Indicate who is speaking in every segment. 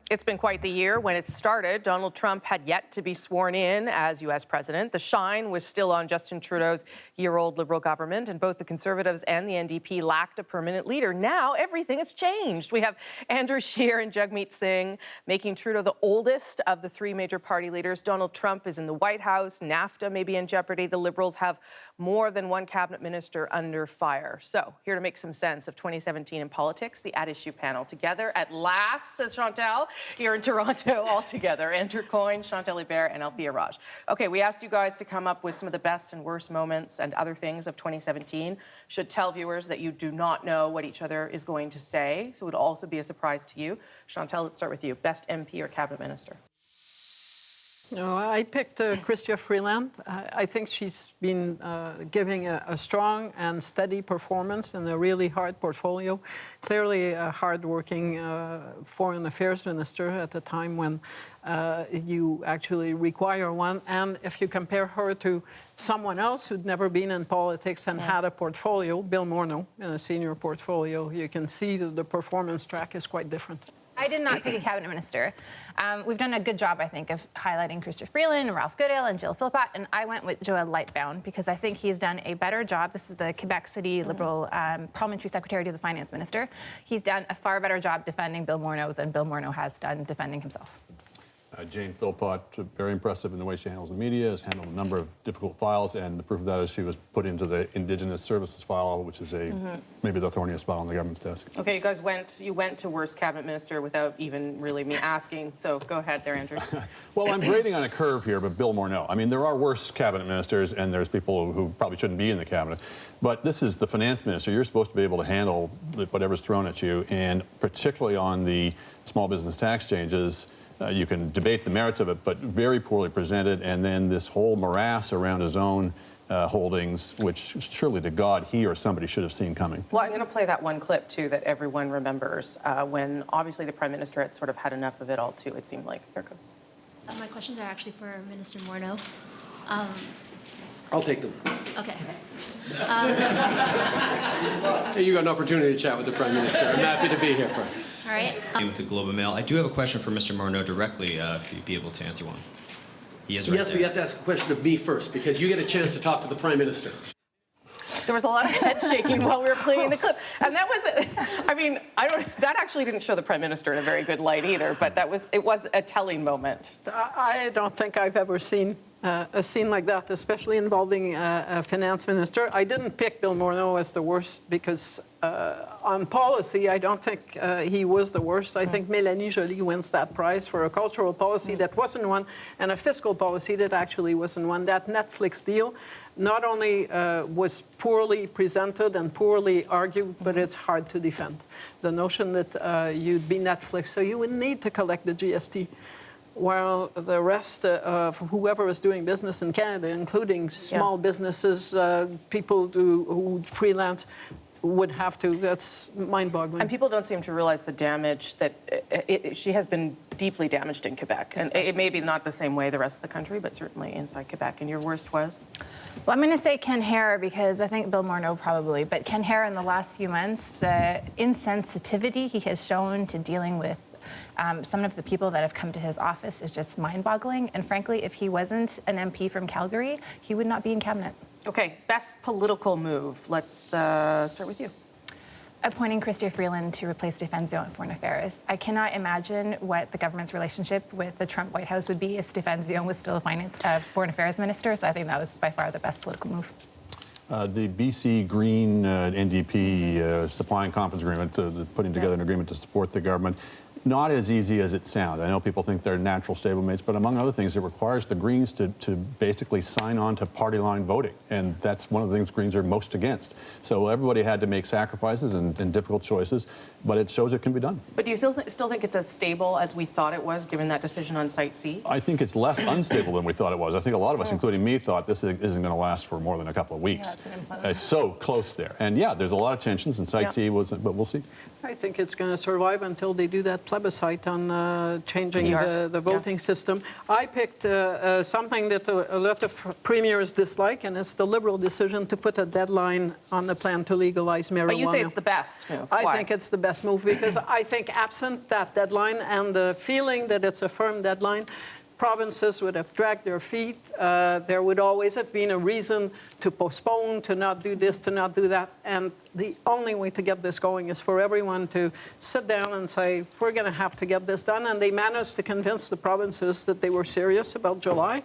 Speaker 1: It's been quite the year. When it started, Donald Trump had yet to be sworn in as U.S. president. The shine was still on Justin Trudeau's year-old Liberal government, and both the Conservatives and the NDP lacked a permanent leader. Now, everything has changed. We have Andrew Shearer and Jagmeet Singh making Trudeau the oldest of the three major party leaders. Donald Trump is in the White House. NAFTA may be in jeopardy. The Liberals have more than one cabinet minister under fire. So, here to make some sense of 2017 in politics, the At Issue panel. Together at last, says Chantal, here in Toronto all together. Andrew Coyne, Chantal Hébert, and Althea Raj. Okay, we asked you guys to come up with some of the best and worst moments and other things of 2017. Should tell viewers that you do not know what each other is going to say, so it would also be a surprise to you. Chantal, let's start with you. Best MP or cabinet minister?
Speaker 2: No, I picked Chrystia Freeland. I think she's been giving a strong and steady performance in a really hard portfolio. Clearly a hard-working foreign affairs minister at a time when you actually require one. And if you compare her to someone else who'd never been in politics and had a portfolio, Bill Morneau, in a senior portfolio, you can see that the performance track is quite different.
Speaker 3: I did not pick a cabinet minister. We've done a good job, I think, of highlighting Chrystia Freeland and Ralph Goodale and Jill Philpott, and I went with Joël Lightbound because I think he's done a better job. This is the Quebec City Liberal Parliamentary Secretary to the Finance Minister. He's done a far better job defending Bill Morneau than Bill Morneau has done defending himself.
Speaker 4: Jane Philpott, very impressive in the way she handles the media, has handled a number of difficult files, and the proof of that is she was put into the Indigenous Services file, which is maybe the thorniest file on the government's desk.
Speaker 1: Okay, you guys went to worst cabinet minister without even really me asking, so go ahead there, Andrew.
Speaker 4: Well, I'm grading on a curve here, but Bill Morneau. I mean, there are worse cabinet ministers, and there's people who probably shouldn't be in the cabinet, but this is the finance minister. You're supposed to be able to handle whatever's thrown at you, and particularly on the small business tax changes, you can debate the merits of it, but very poorly presented, and then this whole morass around his own holdings, which surely to God he or somebody should have seen coming.
Speaker 1: Well, I'm going to play that one clip, too, that everyone remembers, when obviously the Prime Minister had sort of had enough of it all, too, it seemed like. Here it goes.
Speaker 5: My questions are actually for Minister Morneau.
Speaker 6: I'll take them.
Speaker 5: Okay.
Speaker 6: Hey, you got an opportunity to chat with the Prime Minister. I'm happy to be here for it.
Speaker 5: All right.
Speaker 7: With the Globe and Mail, I do have a question for Mr. Morneau directly, if you'd be able to answer one. He is right
Speaker 6: Yes,
Speaker 7: there.
Speaker 6: but you have to ask a question of me first, because you get a chance to talk to the Prime Minister.
Speaker 1: There was a lot of head shaking while we were playing the clip, and that was, I mean, that actually didn't show the Prime Minister in a very good light either, but it was a telling moment.
Speaker 2: I don't think I've ever seen a scene like that, especially involving a finance minister. I didn't pick Bill Morneau as the worst because on policy, I don't think he was the worst. I think Mélanie Joly wins that prize for a cultural policy that wasn't one and a fiscal policy that actually wasn't one. That Netflix deal not only was poorly presented and poorly argued, but it's hard to defend. The notion that you'd be Netflix, so you would need to collect the GST, while the rest of whoever is doing business in Canada, including small businesses, people who freelance, would have to. That's mind-boggling.
Speaker 1: And people don't seem to realize the damage that she has been deeply damaged in Quebec. And it may be not the same way the rest of the country, but certainly inside Quebec. And your worst was?
Speaker 3: Well, I'm going to say Ken Hare because I think Bill Morneau probably, but Ken Hare in the last few months, the insensitivity he has shown to dealing with some of the people that have come to his office is just mind-boggling. And frankly, if he wasn't an MP from Calgary, he would not be in cabinet.
Speaker 1: Okay, best political move. Let's start with you.
Speaker 3: Appointing Chrystia Freeland to replace Stéphane in Foreign Affairs. I cannot imagine what the government's relationship with the Trump White House would be if Stéphane was still a Foreign Affairs Minister, so I think that was by far the best political move.
Speaker 4: The BC Green NDP supply and conference agreement, putting together an agreement to support the government, not as easy as it sounds. I know people think they're natural stablemates, but among other things, it requires the Greens to basically sign on to party line voting, and that's one of the things Greens are most against. So everybody had to make sacrifices and difficult choices, but it shows it can be done.
Speaker 1: But do you still think it's as stable as we thought it was, given that decision on Site C?
Speaker 4: I think it's less unstable than we thought it was. I think a lot of us, including me, thought this isn't going to last for more than a couple of weeks. It's so close there. And yeah, there's a lot of tensions, and Site C was, but we'll see.
Speaker 2: I think it's going to survive until they do that plebiscite on changing
Speaker 1: PR.
Speaker 2: the voting system. I picked something that a lot of premiers dislike, and it's the Liberal decision to put a deadline on the plan to legalize marijuana.
Speaker 1: But you say it's the best move.
Speaker 2: I
Speaker 1: Why?
Speaker 2: think it's the best move because I think absent that deadline and the feeling that it's a firm deadline, provinces would have dragged their feet. There would always have been a reason to postpone, to not do this, to not do that. And the only way to get this going is for everyone to sit down and say, we're going to have to get this done. And they managed to convince the provinces that they were serious about July.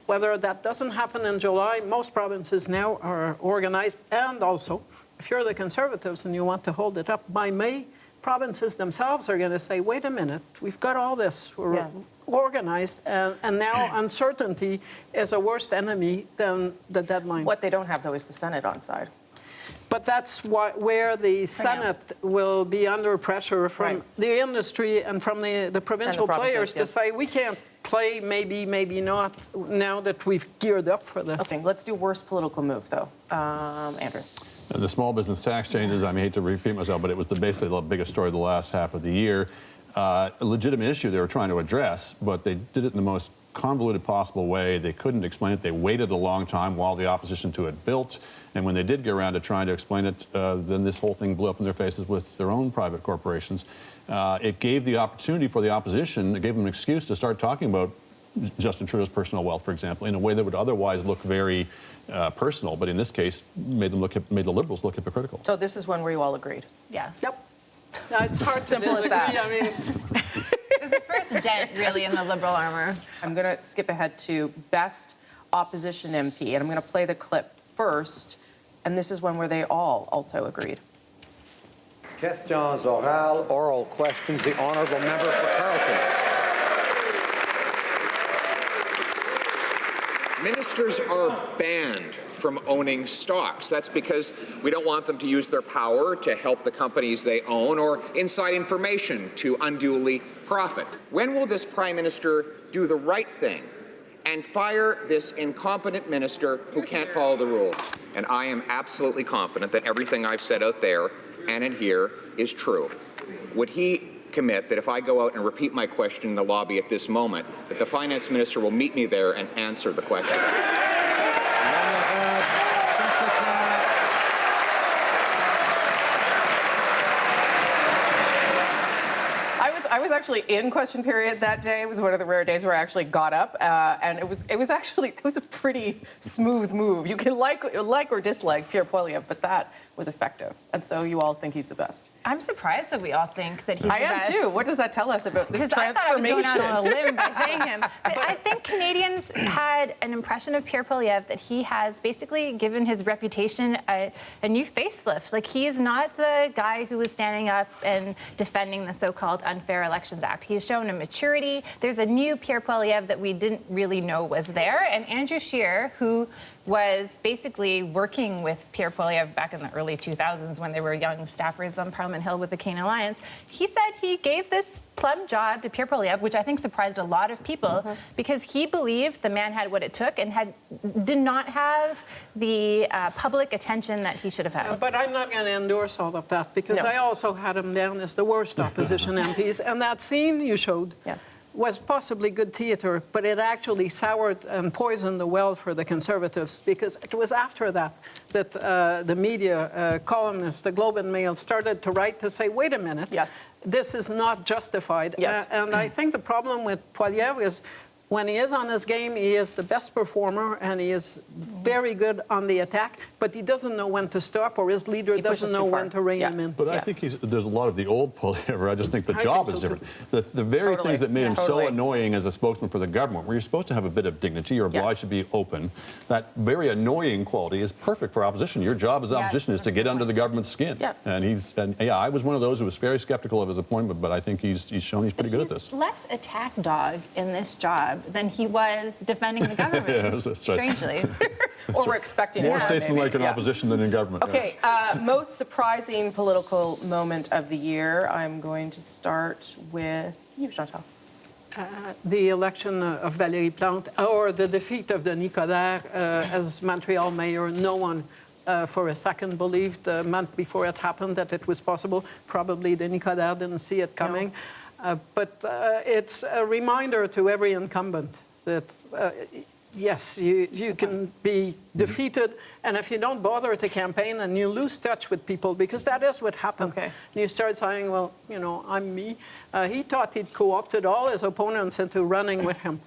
Speaker 2: Whether that doesn't happen in July, most provinces now are organized. And also, if you're the Conservatives and you want to hold it up by May, provinces themselves are going to say, wait a minute, we've got all this. We're organized, and now uncertainty is a worse enemy than the deadline.
Speaker 1: What they don't have, though, is the Senate on side.
Speaker 2: But that's where the Senate will be under pressure from the industry and from the provincial players to say, we can't play maybe, maybe not, now that we've geared up for this.
Speaker 1: Okay, let's do worst political move, though. Andrew.
Speaker 4: The small business tax changes, I hate to repeat myself, but it was basically the biggest story of the last half of the year. A legitimate issue they were trying to address, but they did it in the most convoluted possible way. They couldn't explain it. They waited a long time while the opposition to it built. And when they did get around to trying to explain it, then this whole thing blew up in their faces with their own private corporations. It gave the opportunity for the opposition, it gave them an excuse to start talking about Justin Trudeau's personal wealth, for example, in a way that would otherwise look very personal, but in this case made the Liberals look hypocritical.
Speaker 1: So this is one where you all agreed.
Speaker 3: Yes.
Speaker 2: Yep. No, it's hard to
Speaker 1: Simple as
Speaker 2: disagree.
Speaker 1: that.
Speaker 2: I mean,
Speaker 3: It was the first dent, really, in the Liberal armor.
Speaker 1: I'm going to skip ahead to best opposition MP, and I'm going to play the clip first. And this is one where they all also agreed.
Speaker 8: Questions orales, oral questions. The honourable member for Carleton.
Speaker 9: Ministers are banned from owning stocks. That's because we don't want them to use their power to help the companies they own or inside information to unduly profit. When will this Prime Minister do the right thing and fire this incompetent minister who can't follow the rules? And I am absolutely confident that everything I've said out there and in here is true. Would he commit that if I go out and repeat my question in the lobby at this moment, that the finance minister will meet me there and answer the question?
Speaker 1: I was actually in question period that day. It was one of the rare days where I actually got up, and it was a pretty smooth move. You can like or dislike Pierre Poilievre, but that was effective, and so you all think he's the best.
Speaker 3: I'm surprised that we all think that he's the
Speaker 1: I am
Speaker 3: best.
Speaker 1: too. What does that tell us about this
Speaker 3: Because
Speaker 1: transformation?
Speaker 3: I thought I was going out on a limb by saying him. But I think Canadians had an impression of Pierre Poilievre that he has basically given his reputation a new facelift. Like, he is not the guy who was standing up and defending the so-called Unfair Elections Act. He has shown a maturity. There's a new Pierre Poilievre that we didn't really know was there. And Andrew Shearer, who was basically working with Pierre Poilievre back in the early 2000s when they were young staffers on Parliament Hill with the Canadian Alliance. He said he gave this plum job to Pierre Poilievre, which I think surprised a lot of people, because he believed the man had what it took and did not have the public attention that he should have had.
Speaker 2: but I'm not going to endorse all of that because I also had him down as the worst opposition MPs. And that scene you showed was possibly good theatre, but it actually soured and poisoned the well for the Conservatives, because it was after that the media columnists, the Globe and Mail, started to write to say, wait a minute, this is not justified. And I think the problem with Poilievre is when he is on his game, he is the best performer and he is very good on the attack, but he doesn't know when to stop, or his leader doesn't know when to rein him in.
Speaker 4: But I think there's a lot of the old Poilievre. I just think the job is different. The very things that made him so annoying as a spokesman for the government, where you're supposed to have a bit of dignity, you're obliged to be open, that very annoying quality is perfect for opposition. Your job as opposition is to get under the government's skin. And I was one of those who was very skeptical of his appointment, but I think he's shown he's pretty good at this.
Speaker 3: Less attack dog in this job than he was defending the government,
Speaker 4: that's
Speaker 3: strangely.
Speaker 1: Or we're expecting
Speaker 4: more statesmanlike in opposition than in government.
Speaker 1: Okay, most surprising political moment of the year. I'm going to start with you, Chantal.
Speaker 2: The election of Valérie Plante, or the defeat of Denis Coderre as Montreal mayor. No one for a second believed a month before it happened that it was possible. Probably Denis Coderre didn't see it coming. But it's a reminder to every incumbent that, yes, you can be defeated, and if you don't bother to campaign and you lose touch with people, because that is what happened.
Speaker 1: Okay.
Speaker 2: You start saying, well, you know, I'm me. He thought he'd co-opted all his opponents into running with him.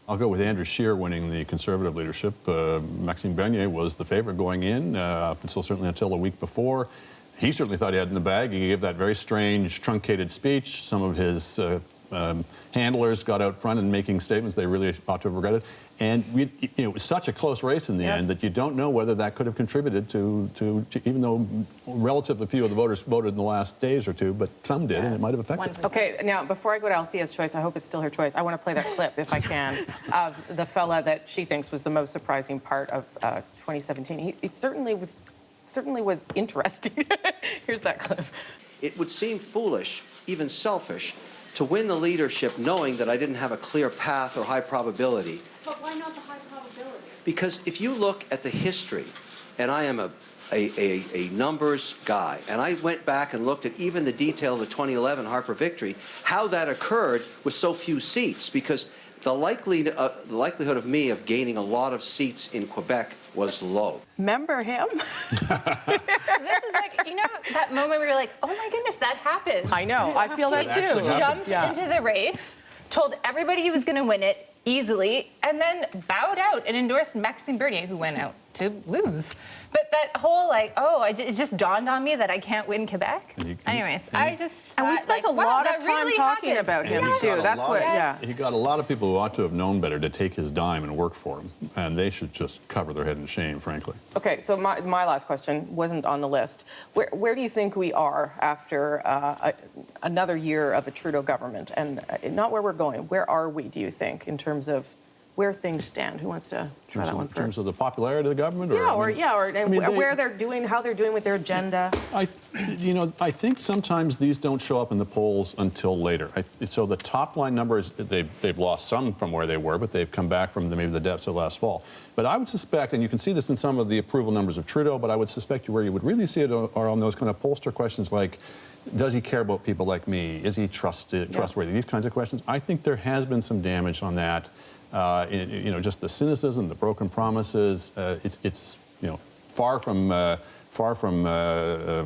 Speaker 4: I'll go with Andrew Shearer winning the Conservative leadership. Maxime Bernier was the favorite going in, certainly until the week before. He certainly thought he had it in the bag. He gave that very strange, truncated speech. Some of his handlers got out front and making statements they really ought to have regretted. And it was such a close race in the end that you don't know whether that could have contributed to even though relatively few of the voters voted in the last days or two, but some did, and it might have affected.
Speaker 1: 1%. Okay, now before I go to Althea's choice, I hope it's still her choice. I want to play that clip, if I can, of the fella that she thinks was the most surprising part of 2017. He certainly was interesting. Here's that clip.
Speaker 10: It would seem foolish, even selfish, to win the leadership knowing that I didn't have a clear path or high probability.
Speaker 5: But why not the high probability?
Speaker 10: Because if you look at the history, and I am a numbers guy, and I went back and looked at even the detail of the 2011 Harper victory, how that occurred with so few seats, because the likelihood of me of gaining a lot of seats in Quebec was low.
Speaker 1: Remember him?
Speaker 3: This is like, you know, that moment where you're like, oh my goodness, that happened.
Speaker 1: I know. I feel that too.
Speaker 3: He jumped into the race, told everybody he was going to win it easily, and then bowed out and endorsed Maxime Bernier, who went out to lose. But that whole, like, it just dawned on me that I can't win Quebec.
Speaker 1: Anyways,
Speaker 3: I just
Speaker 1: and we
Speaker 3: thought,
Speaker 1: spent
Speaker 3: like,
Speaker 1: a
Speaker 3: wow,
Speaker 1: lot
Speaker 3: that
Speaker 1: of time
Speaker 3: really
Speaker 1: talking
Speaker 3: happened.
Speaker 1: about him
Speaker 3: Yes.
Speaker 1: too. That's what,
Speaker 4: He got a lot of people who ought to have known better to take his dime and work for him, and they should just cover their head in shame, frankly.
Speaker 1: Okay, so my last question wasn't on the list. Where do you think we are after another year of a Trudeau government? And not where we're going. Where are we, do you think, in terms of where things stand? Who wants to try that one first?
Speaker 4: In terms of the popularity of the government?
Speaker 1: Where they're doing, how they're doing with their agenda.
Speaker 4: I think sometimes these don't show up in the polls until later. So the top line numbers, they've lost some from where they were, but they've come back from maybe the depths of last fall. But I would suspect, and you can see this in some of the approval numbers of Trudeau, but I would suspect where you would really see it are on those kind of pollster questions like, does he care about people like me? Is he trustworthy? These kinds of questions. I think there has been some damage on that. Just the cynicism, the broken promises. It's far from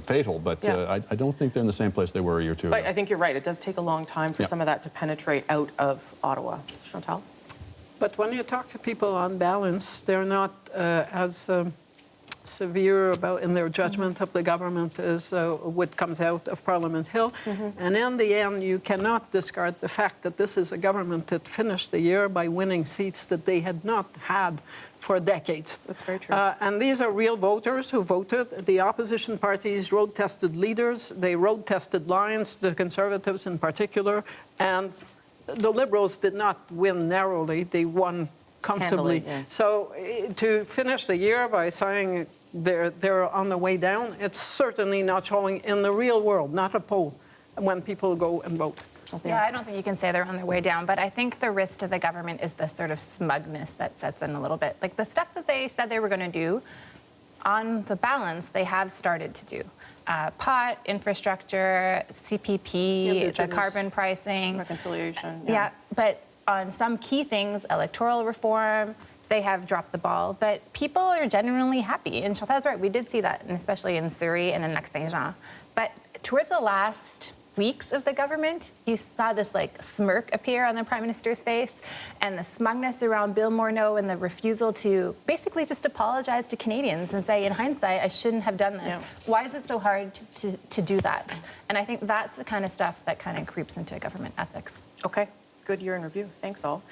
Speaker 4: fatal, but I don't think they're in the same place they were a year or two ago.
Speaker 1: I think you're right. It does take a long time for some of that to penetrate out of Ottawa. Chantal?
Speaker 2: But when you talk to people on balance, they're not as severe in their judgment of the government as what comes out of Parliament Hill. And in the end, you cannot discard the fact that this is a government that finished the year by winning seats that they had not had for decades.
Speaker 1: That's very true.
Speaker 2: And these are real voters who voted. The opposition parties road-tested leaders. They road-tested lines, the Conservatives in particular. And the Liberals did not win narrowly. They won comfortably. So to finish the year by saying they're on the way down, it's certainly not showing in the real world, not a poll, when people go and vote.
Speaker 3: Yeah, I don't think you can say they're on their way down, but I think the risk to the government is the sort of smugness that sets in a little bit. Like the stuff that they said they were going to do, on the balance, they have started to do. POT, infrastructure, CPP, the carbon pricing.
Speaker 1: Reconciliation.
Speaker 3: Yeah, but on some key things, electoral reform, they have dropped the ball. But people are genuinely happy. And Chantal's right, we did see that, and especially in Surrey and in Lac-Saint-Jean. But towards the last weeks of the government, you saw this like smirk appear on the Prime Minister's face, and the smugness around Bill Morneau and the refusal to basically just apologize to Canadians and say, in hindsight, I shouldn't have done this.
Speaker 1: Yeah.
Speaker 3: Why is it so hard to do that? And I think that's the kind of stuff that kind of creeps into government ethics.
Speaker 1: Okay, good year in review. Thanks all.